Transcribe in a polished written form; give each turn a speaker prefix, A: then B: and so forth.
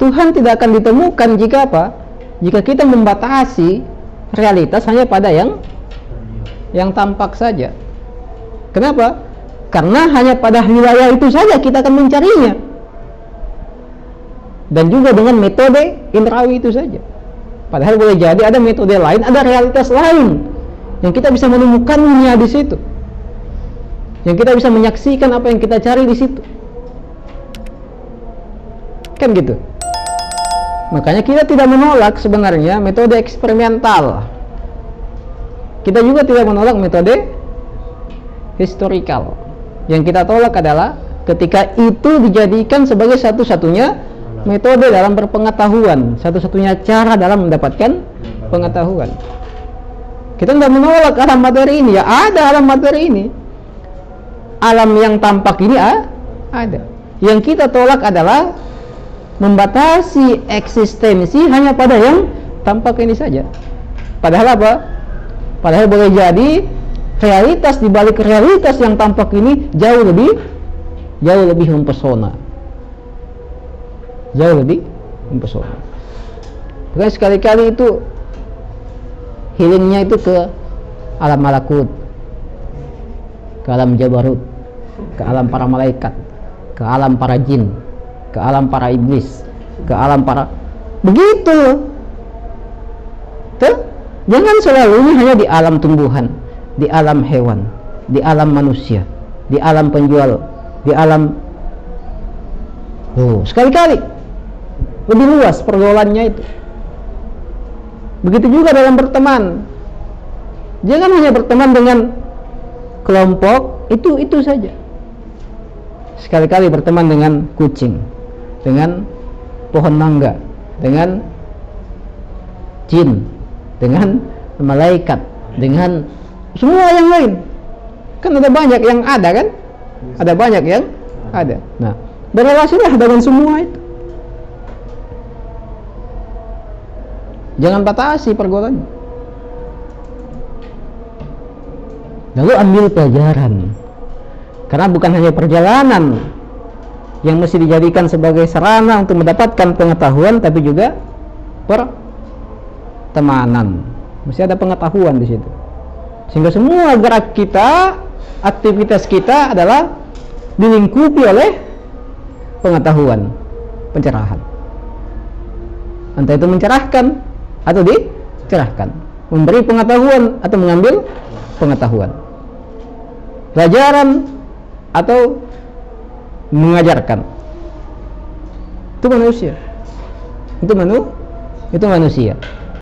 A: Tuhan tidak akan ditemukan jika apa? Jika kita membatasi realitas hanya pada yang tampak saja. Kenapa? Karena hanya pada wilayah itu saja kita akan mencarinya, dan juga dengan metode indrawi itu saja. Padahal boleh jadi ada metode lain, ada realitas lain yang kita bisa menemukannya di situ, yang kita bisa menyaksikan apa yang kita cari di situ, kan gitu. Makanya kita tidak menolak sebenarnya metode eksperimental. Kita juga tidak menolak metode historikal. Yang kita tolak adalah ketika itu dijadikan sebagai satu-satunya metode dalam berpengetahuan, satu-satunya cara dalam mendapatkan pengetahuan. Kita tidak menolak alam materi ini, ya ada alam materi ini, alam yang tampak ini ada. Yang kita tolak adalah membatasi eksistensi hanya pada yang tampak ini saja. Padahal apa? Padahal boleh jadi realitas di balik realitas yang tampak ini jauh lebih mempesona. Jauh lebih mempesona. Bukan sekali-kali itu healingnya itu ke alam malakut, ke alam jabarut, ke alam para malaikat, ke alam para jin, ke alam para iblis, ke alam para begitu. Tuh, jangan selalunya hanya di alam tumbuhan, di alam hewan, di alam manusia, di alam penjual, di alam sekali-kali lebih luas pergaulannya itu. Begitu juga dalam berteman. Jangan hanya berteman dengan kelompok itu saja. Sekali-kali berteman dengan kucing, dengan pohon mangga, dengan jin, dengan malaikat, dengan semua yang lain. Kan ada banyak yang ada, kan? Ada banyak yang ada. Nah, berrelasilah dengan semua itu. Jangan batasi pergaulannya. Lalu ambil pelajaran. Karena bukan hanya perjalanan yang mesti dijadikan sebagai sarana untuk mendapatkan pengetahuan, tapi juga pertemanan. Mesti ada pengetahuan di situ. Sehingga semua gerak kita, aktivitas kita adalah dilingkupi oleh pengetahuan, pencerahan. Entah itu mencerahkan atau dicerahkan, memberi pengetahuan atau mengambil pengetahuan, pelajaran atau mengajarkan. Itu manusia. Itu manusia.